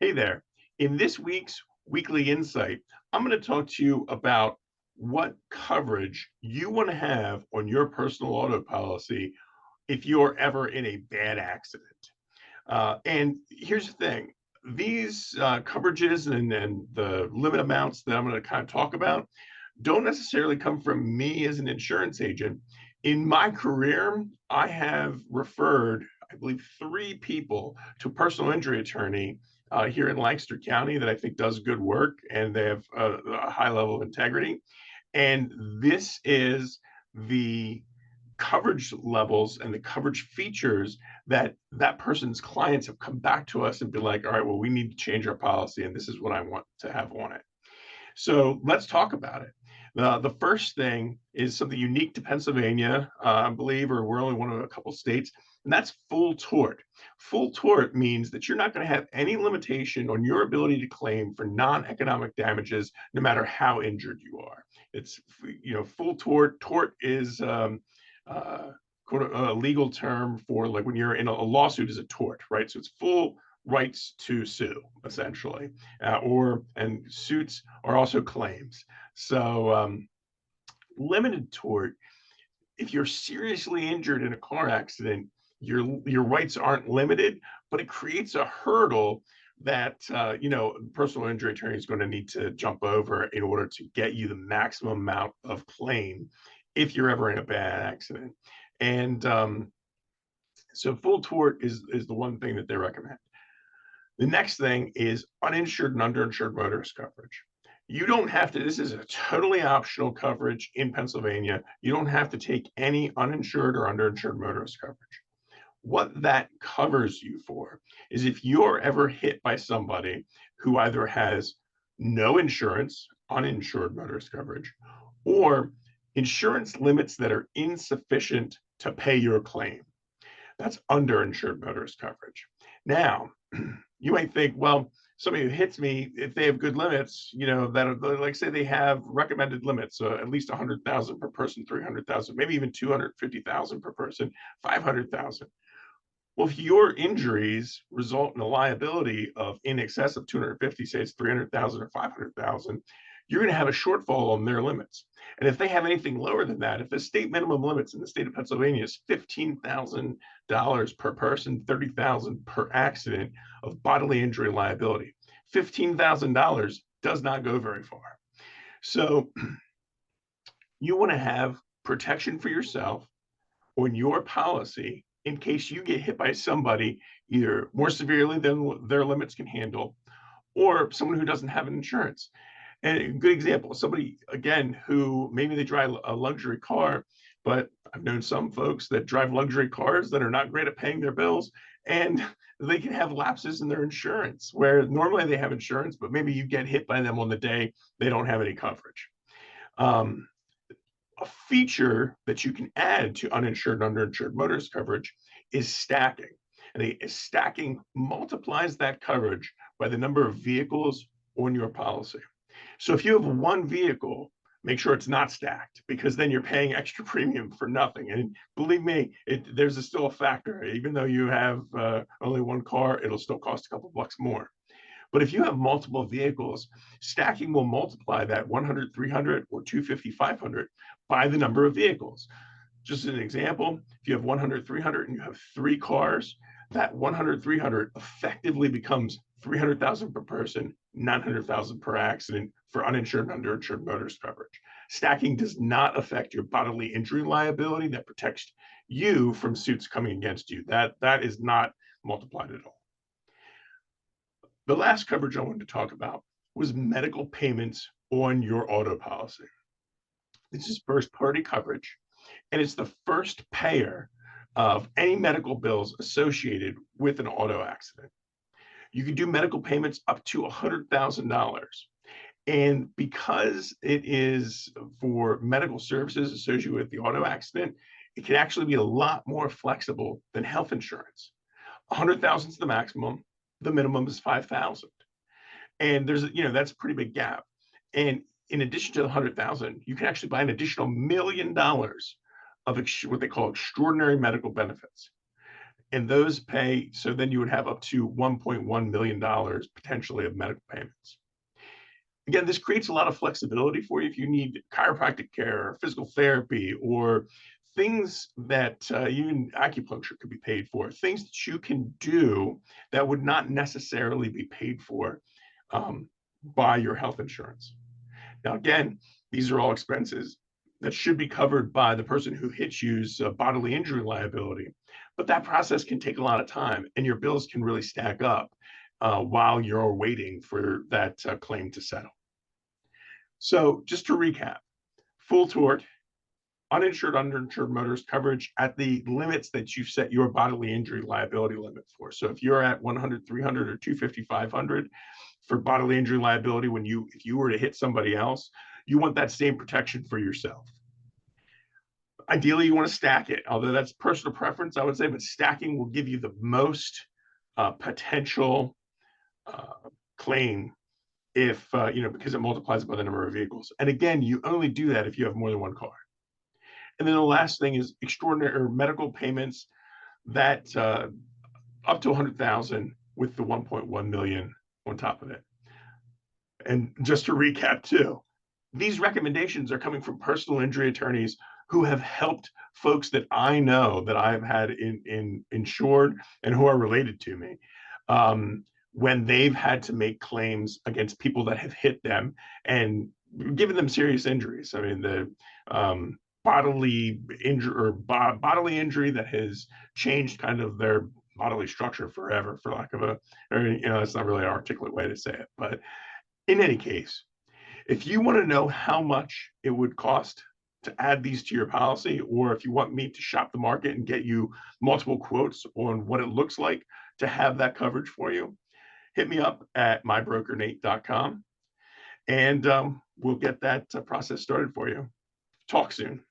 Hey there. In this week's weekly insight, I'm going to talk to you about what coverage you want to have on your personal auto policy if you're ever in a bad accident. And here's the thing, these coverages and the limit amounts that I'm going to kind of talk about don't necessarily come from me as an insurance agent. In my career, I have referred, I believe, three people to a personal injury attorney here in Lancaster County that I think does good work and they have a high level of integrity. And this is the coverage levels and the coverage features that that person's clients have come back to us and be like, all right, well, we need to change our policy and this is what I want to have on it. So let's talk about it. The first thing is something unique to Pennsylvania, I believe, or we're only one of a couple states, and that's full tort. Full tort means that you're not going to have any limitation on your ability to claim for non-economic damages, no matter how injured you are. It's, full tort. Tort is a legal term for like when you're in a lawsuit is a tort, right? So it's full rights to sue, essentially, and suits are also claims. So limited tort, if you're seriously injured in a car accident, your rights aren't limited, but it creates a hurdle that personal injury attorney is going to need to jump over in order to get you the maximum amount of claim if you're ever in a bad accident. And so full tort is the one thing that they recommend. The next thing is uninsured and underinsured motorist coverage. You don't have to, this is a totally optional coverage in Pennsylvania. You don't have to take any uninsured or underinsured motorist coverage. What that covers you for is if you're ever hit by somebody who either has no insurance, uninsured motorist coverage, or insurance limits that are insufficient to pay your claim. That's underinsured motorist coverage. Now, you might think, well, somebody who hits me, if they have good limits, that like say they have recommended limits, at least 100,000 per person, 300,000, maybe even 250,000 per person, 500,000. Well, if your injuries result in a liability of in excess of 250, say it's 300,000 or 500,000, you're going to have a shortfall on their limits. And if they have anything lower than that, if the state minimum limits in the state of Pennsylvania is $15,000 per person, 30,000 per accident of bodily injury liability, $15,000 does not go very far. So you want to have protection for yourself on your policy in case you get hit by somebody either more severely than their limits can handle or someone who doesn't have insurance. And a good example, somebody, again, who maybe they drive a luxury car, but I've known some folks that drive luxury cars that are not great at paying their bills, and they can have lapses in their insurance where normally they have insurance, but maybe you get hit by them on the day they don't have any coverage. Um, a feature that you can add to uninsured and underinsured motorist coverage is stacking. And stacking multiplies that coverage by the number of vehicles on your policy. So if you have one vehicle, make sure it's not stacked because then you're paying extra premium for nothing. And believe me, there's still a factor. Even though you have only one car, it'll still cost a couple bucks more. But if you have multiple vehicles, stacking will multiply that 100, 300, or 250, 500 by the number of vehicles. Just as an example, if you have 100, 300, and you have three cars, that 100, 300 effectively becomes 300,000 per person, 900,000 per accident for uninsured and underinsured motorist coverage. Stacking does not affect your bodily injury liability that protects you from suits coming against you. That is not multiplied at all. The last coverage I wanted to talk about was medical payments on your auto policy. This is first party coverage, and it's the first payer of any medical bills associated with an auto accident. You can do medical payments up to $100,000. And because it is for medical services associated with the auto accident, it can actually be a lot more flexible than health insurance. 100,000 is the maximum. The minimum is 5,000. And that's a pretty big gap. And in addition to the 100,000, you can actually buy an additional $1 million of what they call extraordinary medical benefits. And those pay, so then you would have up to $1.1 million potentially of medical payments. Again, this creates a lot of flexibility for you if you need chiropractic care or physical therapy or things that even acupuncture could be paid for, things that you can do that would not necessarily be paid for by your health insurance. Now, again, these are all expenses that should be covered by the person who hits you's bodily injury liability. But that process can take a lot of time, and your bills can really stack up while you're waiting for that claim to settle. So, just to recap, full tort, uninsured, underinsured motorist coverage at the limits that you've set your bodily injury liability limit for. So, if you're at 100, 300, or 250, 500 for bodily injury liability, if you were to hit somebody else, you want that same protection for yourself. Ideally, you want to stack it, although that's personal preference, I would say, but stacking will give you the most potential claim if, because it multiplies by the number of vehicles. And again, you only do that if you have more than one car. And then the last thing is extraordinary or medical payments that up to 100,000 with the 1.1 million on top of it. And just to recap too, these recommendations are coming from personal injury attorneys who have helped folks that I know that I've had in insured and who are related to me when they've had to make claims against people that have hit them and given them serious injuries. I mean, the bodily injury that has changed kind of their bodily structure forever, for lack of it's not really an articulate way to say it. But in any case, if you want to know how much it would cost to add these to your policy, or if you want me to shop the market and get you multiple quotes on what it looks like to have that coverage for you, hit me up at mybrokernate.com and we'll get that process started for you. Talk soon.